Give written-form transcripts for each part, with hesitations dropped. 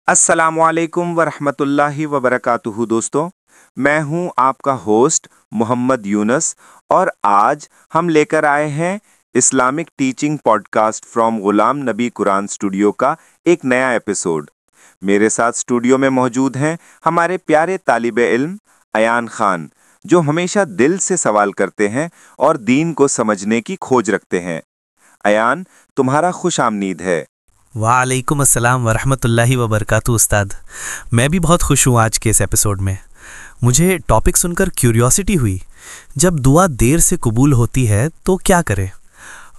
अस्सलामुअलैकुम वरहमतुल्लाहि वबरकातुहू। दोस्तों, मैं हूं आपका होस्ट मोहम्मद यूनस और आज हम लेकर आए हैं Islamic teaching podcast from Ghulam Nabi Quran studio का एक नया एपिसोड। मेरे साथ स्टूडियो में मौजूद हैं हमारे प्यारे तालिबे इल्म अयान खान, जो हमेशा दिल से सवाल करते हैं और दीन को समझने की खोज रखते हैं। अयान, तुम्हारा खुश आमदीद है। वालेकुम अस्सलाम वरहमतुल्लाहि वबरकातुहू। उस्ताद, मैं भी बहुत खुश हूँ आज के इस एपिसोड में। मुझे टॉपिक सुनकर क्यूरियोसिटी हुई। जब दुआ देर से कबूल होती है तो क्या करें?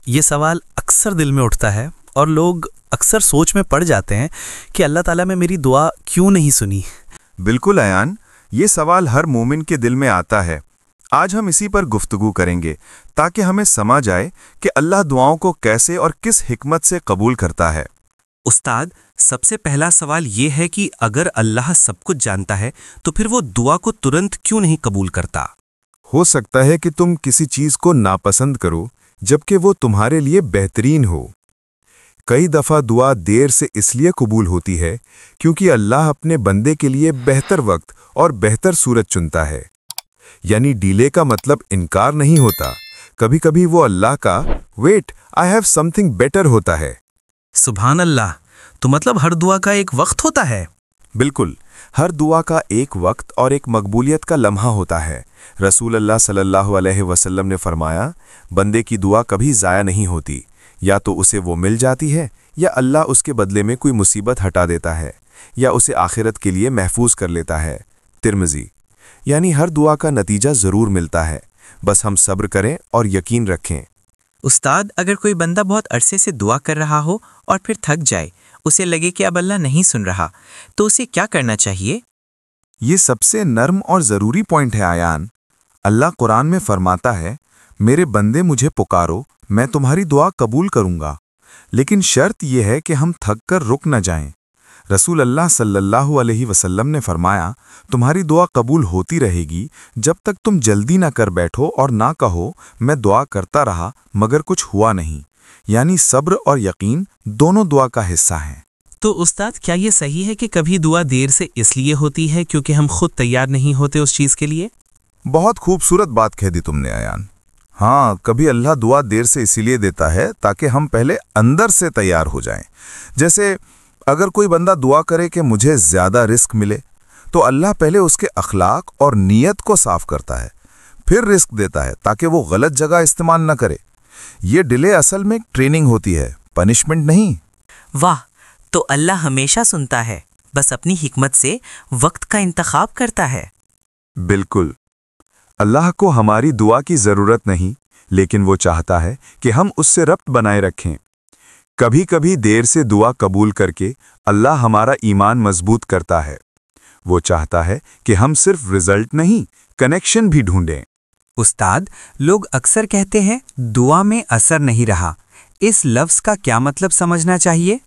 ये सवाल अक्सर दिल में उठता है और लोग अक्सर सोच में पड़ जाते हैं कि अल्लाह ताला ने मेरी दुआ क्यों नहीं सुनी। बिल्कुल अयान, ये सवाल हर मोमिन के दिल में आता है। आज हम इसी पर गुफ्तगू करेंगे ताकि हमें समझ आए कि अल्लाह दुआओं को कैसे और किस हिकमत से कबूल करता है। उस्ताद, सबसे पहला सवाल ये है कि अगर अल्लाह सब कुछ जानता है तो फिर वो दुआ को तुरंत क्यों नहीं कबूल करता? हो सकता है कि तुम किसी चीज को नापसंद करो जबकि वो तुम्हारे लिए बेहतरीन हो। कई दफा दुआ देर से इसलिए कबूल होती है क्योंकि अल्लाह अपने बंदे के लिए बेहतर वक्त और बेहतर सूरत चुनता है। यानी डीले का मतलब इनकार नहीं होता। कभी कभी वो अल्लाह का wait, I have something better होता है। सुभान अल्लाह, तो मतलब हर दुआ का एक वक्त होता है? बिल्कुल, हर दुआ का एक वक्त और एक मकबूलियत का लम्हा होता है। रसूल अल्लाह सल्लल्लाहु अलैहि वसल्लम ने फरमाया, बंदे की दुआ कभी ज़ाया नहीं होती। या तो उसे वो मिल जाती है या अल्लाह उसके बदले में कोई मुसीबत हटा देता है या उसे आखिरत के लिए महफूज कर लेता है। तिर्मिज़ी। यानी हर दुआ का नतीजा ज़रूर मिलता है, बस हम सब्र करें और यकीन रखें। उस्ताद, अगर कोई बंदा बहुत अरसे से दुआ कर रहा हो और फिर थक जाए, उसे लगे कि अब अल्लाह नहीं सुन रहा, तो उसे क्या करना चाहिए? ये सबसे नर्म और ज़रूरी पॉइंट है आयान। अल्लाह कुरान में फरमाता है, मेरे बंदे मुझे पुकारो, मैं तुम्हारी दुआ कबूल करूंगा। लेकिन शर्त यह है कि हम थक कर रुक न जाएं। रसूल अल्लाह सल्लल्लाहु अलैहि वसल्लम ने फरमाया, तुम्हारी दुआ कबूल होती रहेगी जब तक तुम जल्दी ना कर बैठो और ना कहो मैं दुआ करता रहा मगर कुछ हुआ नहीं। यानी सब्र और यकीन दोनों दुआ का हिस्सा हैं। तो उस्ताद, क्या ये सही है कि कभी दुआ देर से इसलिए होती है क्योंकि हम खुद तैयार नहीं होते उस चीज़ के लिए? बहुत खूबसूरत बात कह दी तुमने अयान। हाँ, कभी अल्लाह दुआ देर से इसीलिए देता है ताकि हम पहले अंदर से तैयार हो जाएं। जैसे अगर कोई बंदा दुआ करे कि मुझे ज़्यादा रिस्क मिले, तो अल्लाह पहले उसके अखलाक और नीयत को साफ करता है, फिर रिस्क देता है ताकि वो गलत जगह इस्तेमाल न करे। ये डिले असल में ट्रेनिंग होती है, पनिशमेंट नहीं। वाह, तो अल्लाह हमेशा सुनता है, बस अपनी हिकमत से वक्त का इंतखाब करता है। बिल्कुल, अल्लाह को हमारी दुआ की ज़रूरत नहीं, लेकिन वो चाहता है कि हम उससे रब्त बनाए रखें। कभी कभी देर से दुआ कबूल करके अल्लाह हमारा ईमान मजबूत करता है। वो चाहता है कि हम सिर्फ रिजल्ट नहीं, कनेक्शन भी ढूंढें। उस्ताद, लोग अक्सर कहते हैं दुआ में असर नहीं रहा। इस लफ्ज़ का क्या मतलब समझना चाहिए?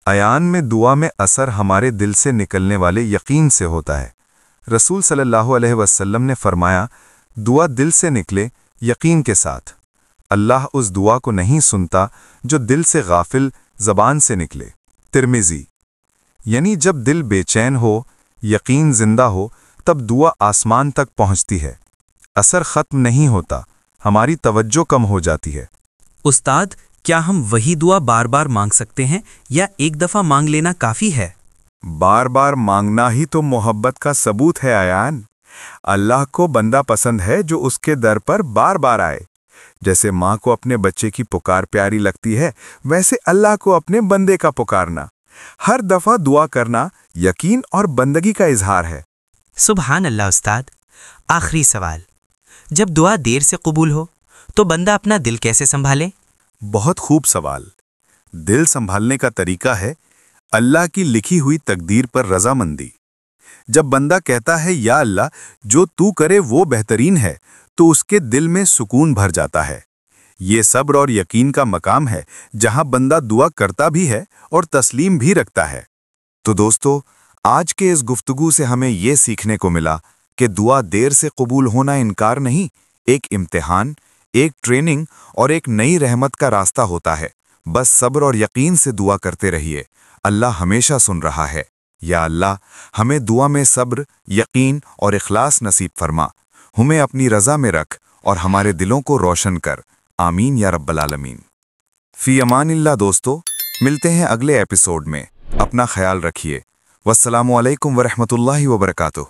अयान में दुआ में असर हमारे दिल से निकलने वाले यकीन से होता है। रसूल सल्लल्लाहु अलैहि वसल्लम ने फरमाया, दुआ दिल से निकले यकीन के साथ। अल्लाह उस दुआ को नहीं सुनता जो दिल से गाफिल ज़बान से निकले। तिर्मिज़ी। यानी जब दिल बेचैन हो, यकीन जिंदा हो, तब दुआ आसमान तक पहुंचती है। असर ख़त्म नहीं होता, हमारी तवज्जो कम हो जाती है। उस्ताद, क्या हम वही दुआ बार बार मांग सकते हैं या एक दफ़ा मांग लेना काफ़ी है? बार बार मांगना ही तो मोहब्बत का सबूत है आयान। अल्लाह को बंदा पसंद है जो उसके दर पर बार बार आए। जैसे माँ को अपने बच्चे की पुकार प्यारी लगती है, वैसे अल्लाह को अपने बंदे का पुकारना, हर दफा दुआ करना यकीन और बंदगी का इजहार है। सुभान अल्लाह। उस्ताद, आखिरी सवाल, जब दुआ देर से कबूल हो तो बंदा अपना दिल कैसे संभाले? बहुत खूब सवाल। दिल संभालने का तरीका है अल्लाह की लिखी हुई तकदीर पर रजामंदी। जब बंदा कहता है या अल्लाह जो तू करे वो बेहतरीन है, तो उसके दिल में सुकून भर जाता है। ये सब्र और यकीन का मकाम है जहां बंदा दुआ करता भी है और तस्लीम भी रखता है। तो दोस्तों, आज के इस गुफ्तगू से हमें ये सीखने को मिला कि दुआ देर से कबूल होना इनकार नहीं, एक इम्तिहान, एक ट्रेनिंग और एक नई रहमत का रास्ता होता है। बस सब्र और यकीन से दुआ करते रहिए, अल्लाह हमेशा सुन रहा है। یا اللہ ہمیں دعا میں صبر، یقین اور اخلاص نصیب فرما، ہمیں اپنی رضا میں رکھ اور ہمارے دلوں کو روشن کر، آمین یا رب العالمین۔ فی امان اللہ دوستو، ملتے ہیں اگلے ایپیسوڈ میں، اپنا خیال رکھیے، والسلام علیکم ورحمۃ اللہ وبرکاتہ۔